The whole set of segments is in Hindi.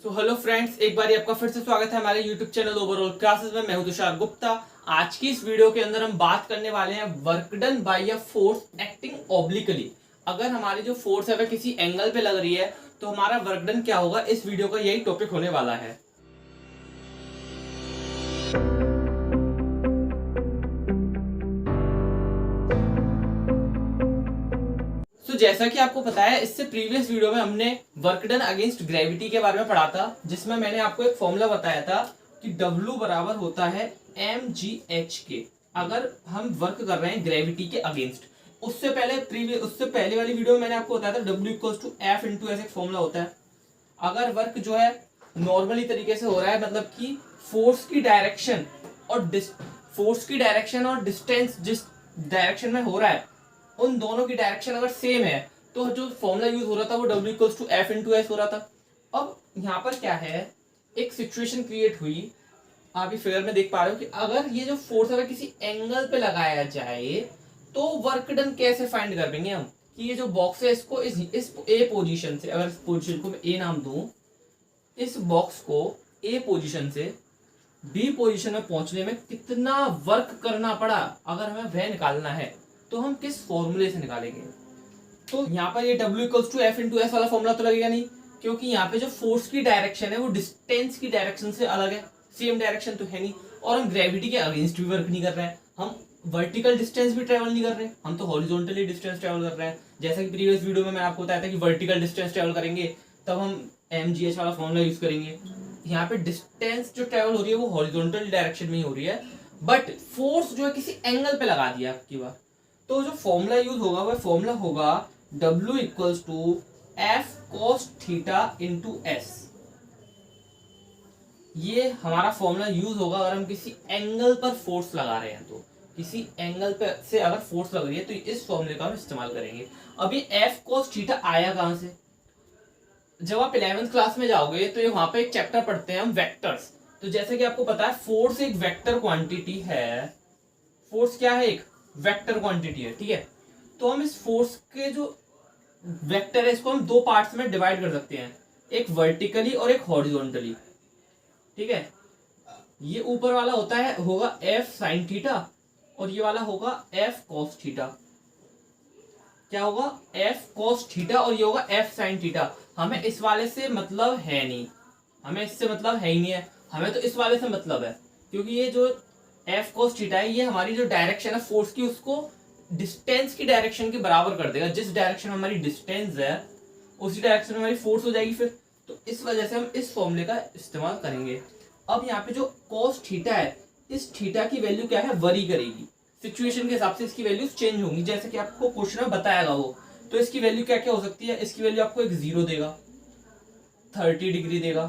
तो हेलो फ्रेंड्स, एक बार आपका फिर से स्वागत है हमारे यूट्यूब चैनल ओवरऑल क्लासेस में। मैं हूं तुषार गुप्ता। आज की इस वीडियो के अंदर हम बात करने वाले हैं work done by a force acting obliquely. अगर हमारी जो फोर्स है वह किसी एंगल पे लग रही है तो हमारा वर्क डन क्या होगा, इस वीडियो का यही टॉपिक होने वाला है। तो जैसा कि आपको पता है, इससे प्रीवियस वीडियो में हमने वर्क डन अगेंस्ट ग्रेविटी के बारे में पढ़ा था, जिसमें मैंने आपको एक फॉर्मूला बताया था कि W बराबर होता है mgh के, अगर हम वर्क कर रहे हैं ग्रेविटी के अगेंस्ट। उससे पहले वाली वीडियो में मैंने आपको बताया था W equals to F into S एक फॉर्मूला होता है। अगर वर्क जो है नॉर्मली तरीके से हो रहा है, मतलब कि फोर्स की डायरेक्शन और डिस्टेंस जिस डायरेक्शन में हो रहा है, उन दोनों की डायरेक्शन अगर सेम है तो जो फॉर्मूला यूज हो रहा था वो W equals to F into S हो रहा था। अब यहाँ पर क्या है, एक सिचुएशन क्रिएट हुई, आप ये फिगर में देख पा रहे हो कि अगर ये जो फोर्स है किसी एंगल पे लगाया जाए तो वर्क डन कैसे फाइंड कर पाएंगे हम, कि ये जो बॉक्स है इसको इस ए पोजीशन से, अगर इस पोजीशन को मैं ए नाम दूं, इस बॉक्स को ए पोजीशन से बी पोजीशन में पहुंचने में कितना वर्क करना पड़ा, अगर हमें वह निकालना है तो हम किस फॉर्मूले से निकालेंगे। तो यहाँ पर ये W equals to F into S वाला फॉर्मूला तो लगेगा नहीं, क्योंकि यहाँ पे जो फोर्स की डायरेक्शन है वो डिस्टेंस की डायरेक्शन से अलग है, सेम डायरेक्शन तो है नहीं, और हम ग्रेविटी के अगेंस्ट भी वर्क नहीं कर रहे हैं, हम वर्टिकल डिस्टेंस भी ट्रेवल नहीं कर रहे हैं, हम तो हॉरिजॉन्टली डिस्टेंस ट्रेवल कर रहे हैं। जैसा कि प्रीवियस वीडियो में मैंने आपको बताया था कि वर्टिकल डिस्टेंस ट्रेवल करेंगे तब हम mgh वाला फॉर्मूला यूज करेंगे। यहाँ पे डिस्टेंस जो ट्रेवल हो रही है वो हॉरिजॉन्टल डायरेक्शन में ही हो रही है, बट फोर्स जो है किसी एंगल पे लगा दिया आपकी बार। तो जो फॉर्मूला यूज होगा वह फॉर्मूला होगा W equals to F cos theta into S. ये हमारा फॉर्मूला यूज होगा अगर हम किसी एंगल पर फोर्स लगा रहे हैं, तो किसी एंगल पर से अगर फोर्स लग रही है तो इस फॉर्मूले का हम इस्तेमाल करेंगे। अब ये F cos थीटा आया कहां से? जब आप 11th क्लास में जाओगे तो वहां पे एक चैप्टर पढ़ते हैं हम, वेक्टर्स। तो जैसे कि आपको पता है फोर्स एक वेक्टर क्वांटिटी है। फोर्स क्या है? एक वेक्टर क्वांटिटी है, ठीक है। तो हम इस फोर्स के जो वेक्टर है इसको हम दो पार्ट्स में डिवाइड कर सकते हैं, एक वर्टिकली और एक हॉरिजॉन्टली, ठीक है। ये ऊपर वाला होगा F sin थीटा और ये वाला होगा F cos थीटा। क्या होगा? F cos थीटा और ये होगा F sin थीटा। हमें इस वाले से मतलब है नहीं, हमें इससे मतलब है ही नहीं है, हमें तो इस वाले से मतलब है, क्योंकि ये जो F cos थीटा है ये हमारी जो डायरेक्शन है फोर्स की उसको डिस्टेंस की डायरेक्शन के बराबर कर देगा। जिस डायरेक्शन में हमारी डिस्टेंस है उसी डायरेक्शन में हमारी फोर्स हो जाएगी फिर। तो इस वजह से हम इस फॉर्मूले का इस्तेमाल करेंगे। अब यहाँ पे जो cos थीटा है, इस थीटा की वैल्यू क्या है, वरी करेगी सिचुएशन के हिसाब से, इसकी वैल्यूज चेंज होंगी, जैसे कि आपको क्वेश्चन में बताएगा वो। तो इसकी वैल्यू क्या क्या हो सकती है? इसकी वैल्यू आपको एक 0 देगा, 30 डिग्री देगा,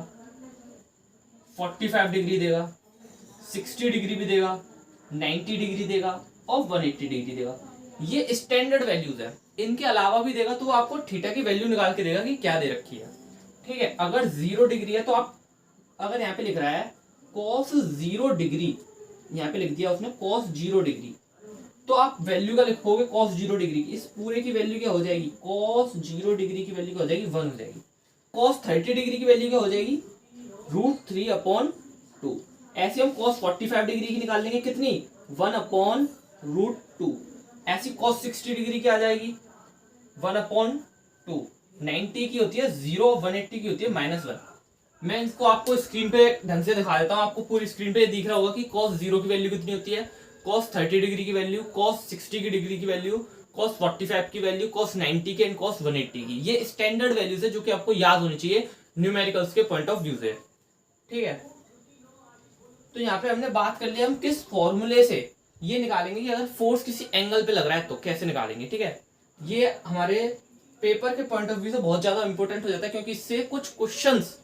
45 डिग्री देगा, 60 डिग्री भी देगा, 90 डिग्री देगा और 180 डिग्री देगा। ये स्टैंडर्ड वैल्यूज है। इनके अलावा भी देगा तो वो आपको थीटा की वैल्यू निकाल के देगा कि क्या दे रखी है, ठीक है। अगर 0 डिग्री है तो आप, अगर यहाँ पे लिख रहा है cos 0 डिग्री, यहाँ पे लिख दिया उसने cos 0 डिग्री, तो आप वैल्यू का लिखोगे cos 0 डिग्री की, इस पूरे की वैल्यू क्या हो जाएगी? cos 0 डिग्री की वैल्यू क्या हो जाएगी? 1 हो जाएगी। cos 30 डिग्री की वैल्यू क्या हो जाएगी? √3/2। ऐसे हम cos 45 डिग्री की निकाल लेंगे, कितनी? 1/√2। ऐसी cos 60 डिग्री की आ जाएगी 1/2। 90 की होती है 0, 180 की होती है -1। मैं इसको आपको स्क्रीन पे ढंग से दिखा देता हूँ, आपको पूरी स्क्रीन पे दिख रहा होगा कि cos 0 की वैल्यू कितनी होती है, cos 30 डिग्री की वैल्यू, cos 60 की डिग्री की वैल्यू, cos 45 की वैल्यू, cos 90 की एंड cos 180 की। ये स्टैंडर्ड वैल्यूज है जो कि आपको याद होनी चाहिए न्यूमेरिकल्स के पॉइंट ऑफ व्यू से, ठीक है। तो यहाँ पे हमने बात कर लिया हम किस फॉर्मूले से ये निकालेंगे कि अगर फोर्स किसी एंगल पे लग रहा है तो कैसे निकालेंगे, ठीक है। ये हमारे पेपर के पॉइंट ऑफ व्यू से बहुत ज्यादा इंपॉर्टेंट हो जाता है, क्योंकि इससे कुछ क्वेश्चंस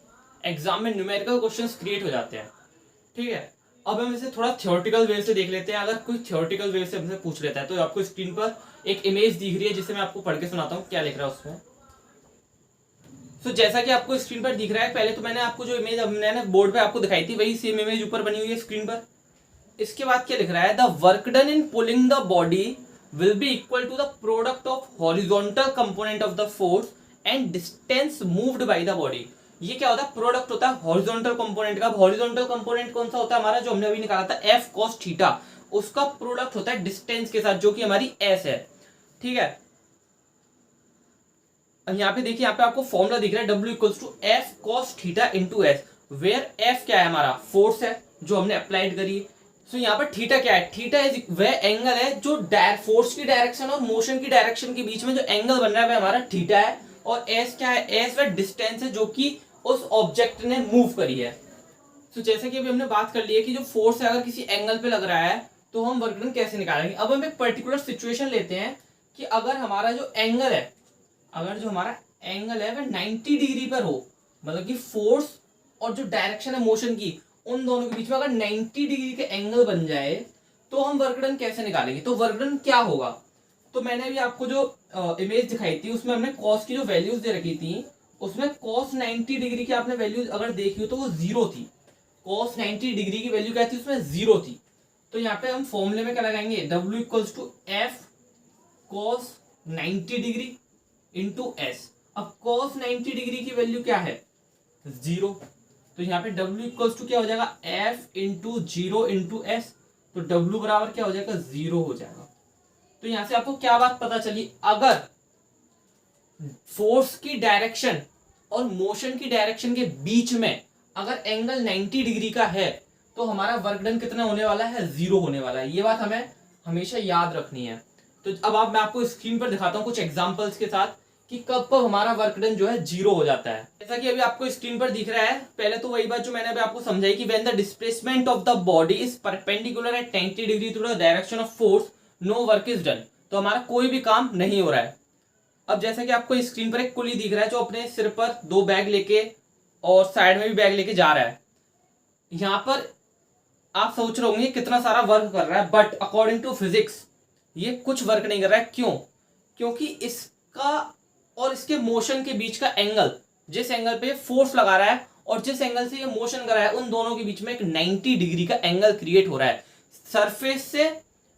एग्जाम में न्यूमेरिकल क्वेश्चंस क्रिएट हो जाते हैं, ठीक है। अब हम इसे थोड़ा थ्योरेटिकल वे से देख लेते हैं। अगर कोई थ्योरेटिकल वे से हमसे पूछ लेता है तो आपको स्क्रीन पर एक इमेज दिख रही है जिसे मैं आपको पढ़ के सुनाता हूँ क्या लिख रहा है उसमें। तो जैसा कि आपको स्क्रीन पर दिख रहा है, पहले तो मैंने आपको जो इमेज मैंने बोर्ड पे आपको दिखाई थी वही सेम इमेज ऊपर बनी हुई है स्क्रीन पर। इसके बाद क्या लिख रहा है? The work done in pulling the body will be equal to the product of horizontal component of the force and distance moved by the body. ये क्या होता है, प्रोडक्ट होता है हॉरिजॉन्टल कंपोनेंट का। हॉरिजॉन्टल कंपोनेंट कौन सा होता है हमारा, जो हमने अभी निकाला था एफ कॉस थीटा, उसका प्रोडक्ट होता है डिस्टेंस के साथ, जो कि हमारी एस है। ठीक है, यहाँ पे देखिए, यहाँ पे आपको फॉर्मूला दिख रहा है W equals to F cos theta into S, where F क्या है हमारा, फोर्स है जो हमने अप्लाइड करी। सो यहाँ पर थीटा क्या है, थीटा इज वह एंगल है जो फोर्स की डायरेक्शन और मोशन की डायरेक्शन के बीच में जो एंगल बन रहा है वह हमारा थीटा है। और एस क्या है, एस वह डिस्टेंस है जो कि उस ऑब्जेक्ट ने मूव करी है। तो जैसे कि अभी हमने बात कर ली है कि जो फोर्स है अगर किसी एंगल पे लग रहा है तो हम वर्क डन कैसे निकालेंगे। अब हम एक पर्टिकुलर सिचुएशन लेते हैं कि अगर हमारा जो एंगल है, अगर जो हमारा एंगल है वह 90 डिग्री पर हो, मतलब कि फोर्स और जो डायरेक्शन है मोशन की, उन दोनों के बीच में अगर 90 डिग्री के एंगल बन जाए तो हम वर्क डन कैसे निकालेंगे। तो वर्क डन क्या होगा, तो मैंने अभी आपको जो इमेज दिखाई थी उसमें हमने कॉस की जो वैल्यूज दे रखी थी, उसमें कॉस 90 डिग्री की आपने वैल्यूज अगर देखी हो तो वो जीरो थी। कॉस 90 डिग्री की वैल्यू क्या थी, उसमें जीरो थी। तो यहाँ पे हम फॉर्मूले में क्या लगाएंगे, W equals to F cos 90 degree into S. अब cos 90 डिग्री की वैल्यू क्या है, जीरो। तो यहाँ पे W इक्वल्स टू क्या हो जाएगा, F into zero into S. तो W बराबर क्या हो जाएगा, जीरो हो जाएगा। तो यहां से आपको क्या बात पता चली, अगर फोर्स की डायरेक्शन और मोशन की डायरेक्शन के बीच में अगर एंगल 90 डिग्री का है तो हमारा वर्क डन कितना होने वाला है, जीरो होने वाला है। ये बात हमें हमेशा याद रखनी है। तो अब मैं आपको स्क्रीन पर दिखाता हूं कुछ एग्जांपल्स के साथ कि कब कब हमारा वर्क डन जो है जीरो हो जाता है। जैसा कि अभी आपको स्क्रीन पर दिख रहा है, पहले तो वही बात जो मैंने अभी आपको समझाई कि when the displacement of the body is perpendicular at 90 degree to the direction of force, no work is done. तो हमारा कोई भी काम नहीं हो रहा है। अब जैसा कि आपको स्क्रीन पर एक कुली दिख रहा है जो अपने सिर पर दो बैग लेके और साइड में भी बैग लेके जा रहा है। यहां पर आप सोच रहे होंगे कितना सारा वर्क कर रहा है, बट अकॉर्डिंग टू फिजिक्स ये कुछ वर्क नहीं कर रहा है। क्यों, क्योंकि इसका और इसके मोशन के बीच का एंगल, जिस एंगल पे फोर्स लगा रहा है और जिस एंगल से ये मोशन कर रहा है, उन दोनों के बीच में एक 90 डिग्री का एंगल क्रिएट हो रहा है। सरफेस से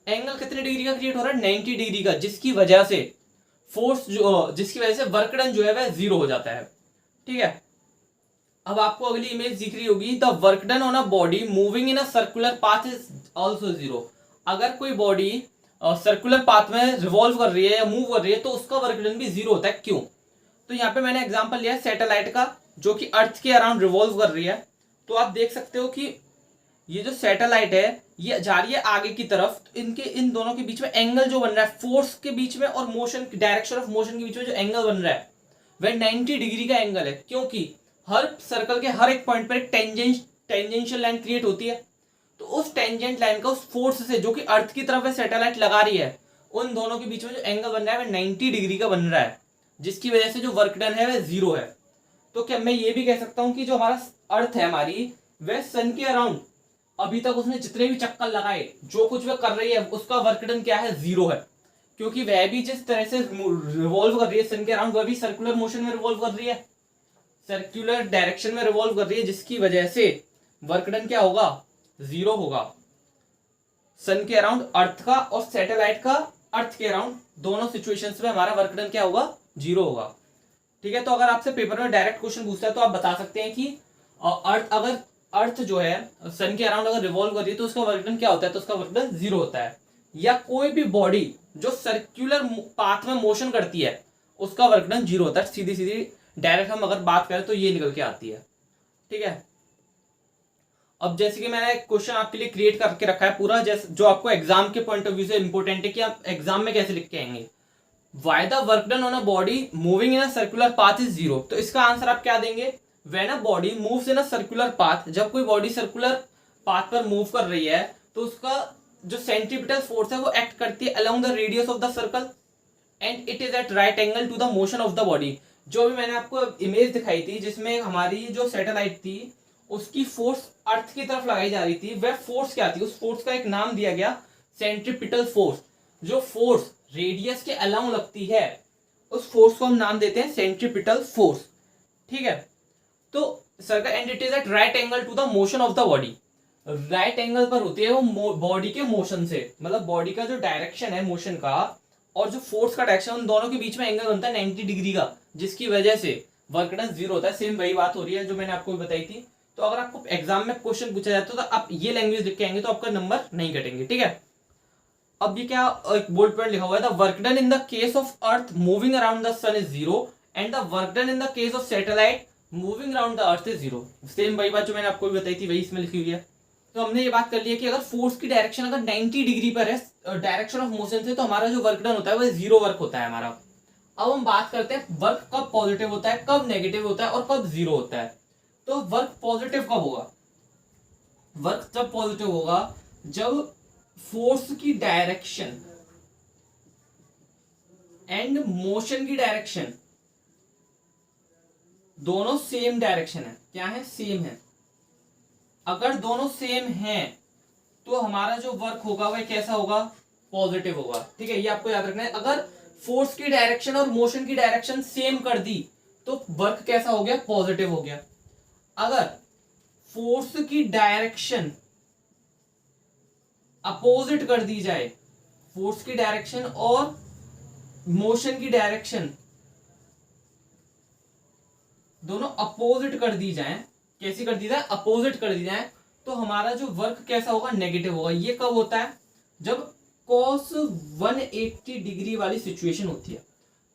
एंगल कितने डिग्री का क्रिएट हो रहा है, 90 डिग्री का, जिसकी वजह से फोर्स जिसकी वजह से वर्क डन जो है वह जीरो हो जाता है। ठीक है, अब आपको अगली इमेज दिख रही होगी, the work done on a body moving in a circular path is also zero. अगर कोई बॉडी सर्कुलर पाथ में रिवॉल्व कर रही है या मूव कर रही है तो उसका वर्क डन भी जीरो होता है। क्यों, तो यहाँ पे मैंने एग्जांपल लिया है सैटेलाइट का, जो कि अर्थ के अराउंड रिवॉल्व कर रही है। तो आप देख सकते हो कि ये जो सैटेलाइट है ये जा रही है आगे की तरफ, तो इन दोनों के बीच में एंगल जो बन रहा है, फोर्स के बीच में और मोशन, डायरेक्शन ऑफ मोशन के बीच में जो एंगल बन रहा है वह 90 डिग्री का एंगल है। क्योंकि हर सर्कल के हर एक पॉइंट पर एक टेंजेंशियल लाइन क्रिएट होती है। तो उस टेंजेंट लाइन का उस फोर्स से जो कि अर्थ की तरफ सैटेलाइट लगा रही है, उन दोनों के बीच में जो एंगल बन रहा है वह 90 डिग्री का बन रहा है, जिसकी वजह से जो वर्क डन है वह जीरो है। तो क्या मैं ये भी कह सकता हूं कि जो हमारा अर्थ है हमारी, वह सन के अराउंड अभी तक उसने जितने भी चक्कर लगाए, जो कुछ वह कर रही है, उसका वर्क डन क्या है, जीरो है। क्योंकि वह भी जिस तरह से रिवॉल्व कर रही है सन के अराउंड, वह भी सर्कुलर मोशन में रिवॉल्व कर रही है, सर्कुलर डायरेक्शन में रिवॉल्व कर रही है, जिसकी वजह से वर्क डन क्या होगा, जीरो होगा। सन के अराउंड अर्थ का और सैटेलाइट का अर्थ के अराउंड, दोनों सिचुएशंस में हमारा वर्क डन क्या होगा, जीरो होगा। ठीक है, तो अगर आपसे पेपर में डायरेक्ट क्वेश्चन पूछता है तो आप बता सकते हैं कि अगर अर्थ जो है सन के अराउंड अगर रिवॉल्व कर रही है तो उसका वर्क डन क्या होता है, तो उसका वर्क डन जीरो होता है। या कोई भी बॉडी जो सर्कुलर पाथ में मोशन करती है उसका वर्क डन जीरो होता है। सीधी सीधी डायरेक्ट हम अगर बात करें तो ये निकल के आती है। ठीक है, अब जैसे कि मैंने क्वेश्चन आपके लिए क्रिएट करके रखा है पूरा, जैसे जो आपको एग्जाम के पॉइंट ऑफ व्यू से इंपॉर्टेंट है कि आप एग्जाम में कैसे लिख के आएंगे। Why the work done on a body moving in a circular path is zero? तो इसका आंसर आप क्या देंगे, when a body moves in a circular path, जब कोई बॉडी सर्कुलर पाथ पर मूव कर रही है तो उसका जो सेंट्रीपिटल फोर्स है वो एक्ट करती है along the radius of the circle and it is at right angle to the motion of the body। जो भी मैंने आपको इमेज दिखाई थी जिसमें हमारी जो सैटेलाइट थी उसकी फोर्स अर्थ की तरफ लगाई जा रही थी, वह फोर्स क्या थी, उस फोर्स का एक नाम दिया गया सेंट्रीपिटल फोर्स। जो फोर्स रेडियस के अलाउंग लगती है उस फोर्स को हम नाम देते हैं सेंट्रीपिटल फोर्स। ठीक है, तो circle and it is at right angle to the motion of the body. Right angle पर होती है वो बॉडी के मोशन से, मतलब बॉडी का जो डायरेक्शन है मोशन का और जो फोर्स का डायरेक्शन, उन दोनों के बीच में एंगल बनता है 90 डिग्री का, जिसकी वजह से वर्क डन 0 होता है। सेम वही बात हो रही है जो मैंने आपको बताई थी। तो अगर आपको एग्जाम में क्वेश्चन पूछा जाता है तो आप ये लैंग्वेज लिख के आएंगे तो आपका नंबर नहीं कटेंगे, ठीक है। अब ये क्या, एक बोल्ड पॉइंट लिखा हुआ है, the work done in the case of earth moving around the sun is 0 and the work done in the case of satellite moving around the earth is 0। Same वही बात जो मैंने आपको भी बताई थी वही इसमें लिखी हुई है। तो हमने ये बात कर लिया कि अगर फोर्स की डायरेक्शन अगर 90 डिग्री पर है डायरेक्शन ऑफ मोशन से, तो हमारा जो वर्क डन होता है वो 0 वर्क होता है हमारा। अब हम बात करते हैं वर्क कब पॉजिटिव होता है, कब नेगेटिव होता है और कब 0 होता है। तो वर्क पॉजिटिव कब होगा? वर्क तब पॉजिटिव होगा जब फोर्स की डायरेक्शन एंड मोशन की डायरेक्शन दोनों सेम डायरेक्शन है। क्या है? सेम है। अगर दोनों सेम हैं तो हमारा जो वर्क होगा वह कैसा होगा? पॉजिटिव होगा, ठीक है। ये आपको याद रखना है। अगर फोर्स की डायरेक्शन और मोशन की डायरेक्शन सेम कर दी तो वर्क कैसा हो गया? पॉजिटिव हो गया। अगर फोर्स की डायरेक्शन अपोजिट कर दी जाए, फोर्स की डायरेक्शन और मोशन की डायरेक्शन दोनों अपोजिट कर दी जाए, कैसी कर दी जाए? अपोजिट कर दी जाए, तो हमारा जो वर्क कैसा होगा? नेगेटिव होगा। ये कब होता है? जब cos 180 डिग्री वाली सिचुएशन होती है।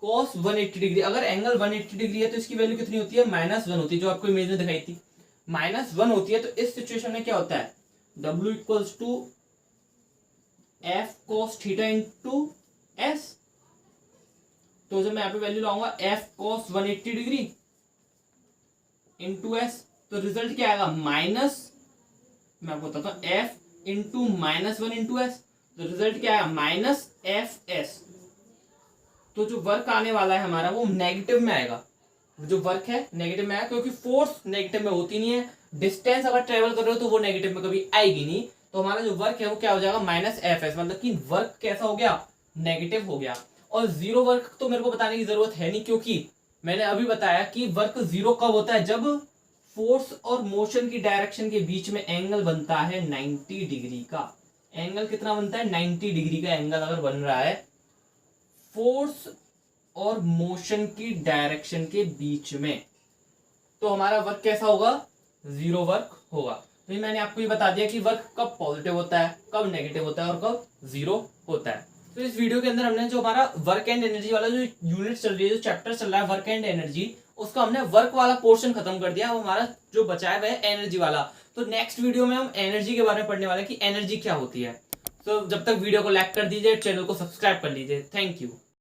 cos 180 डिग्री, अगर एंगल 180 डिग्री है तो इसकी वैल्यू कितनी होती है? -1 होती है, जो आपको इमेज में दिखाई थी -1 होती है। तो इस सिचुएशन में क्या होता है? W equals to F cos theta into S। तो जब मैं यहाँ पे वैल्यू लाऊंगा F cos 180 degree into S, तो रिजल्ट क्या आएगा? माइनस, मैं आपको बताता हूँ, F इंटू -1 इंटू S, तो रिजल्ट क्या आएगा? -FS। तो जो वर्क आने वाला है हमारा वो नेगेटिव में आएगा। जो वर्क है नेगेटिव में आएगा, क्योंकि फोर्स नेगेटिव में होती नहीं है। डिस्टेंस अगर ट्रेवल कर रहे हो तो वो नेगेटिव में कभी आएगी नहीं। तो हमारा जो वर्क है वो क्या हो जाएगा? -FS, मतलब कि वर्क कैसा हो गया? नेगेटिव हो गया। और 0 वर्क तो मेरे को बताने की जरूरत है नहीं, क्योंकि मैंने अभी बताया कि वर्क 0 कब होता है? जब फोर्स और मोशन की डायरेक्शन के बीच में एंगल बनता है 90 डिग्री का। एंगल कितना बनता है? 90 डिग्री का एंगल अगर बन रहा है फोर्स और मोशन की डायरेक्शन के बीच में, तो हमारा वर्क कैसा होगा? 0 वर्क होगा। तो ये मैंने आपको ये बता दिया कि वर्क कब पॉजिटिव होता है, कब नेगेटिव होता है और कब 0 होता है। तो इस वीडियो के अंदर हमने जो हमारा वर्क एंड एनर्जी वाला जो यूनिट चल रही है, जो चैप्टर चल रहा है वर्क एंड एनर्जी, उसका हमने वर्क वाला पोर्शन खत्म कर दिया। अब हमारा जो बचा है वह है एनर्जी वाला। तो नेक्स्ट वीडियो में हम एनर्जी के बारे में पढ़ने वाले हैं कि एनर्जी क्या होती है। तो जब तक वीडियो को लाइक कर दीजिए, चैनल को सब्सक्राइब कर लीजिए। Thank you.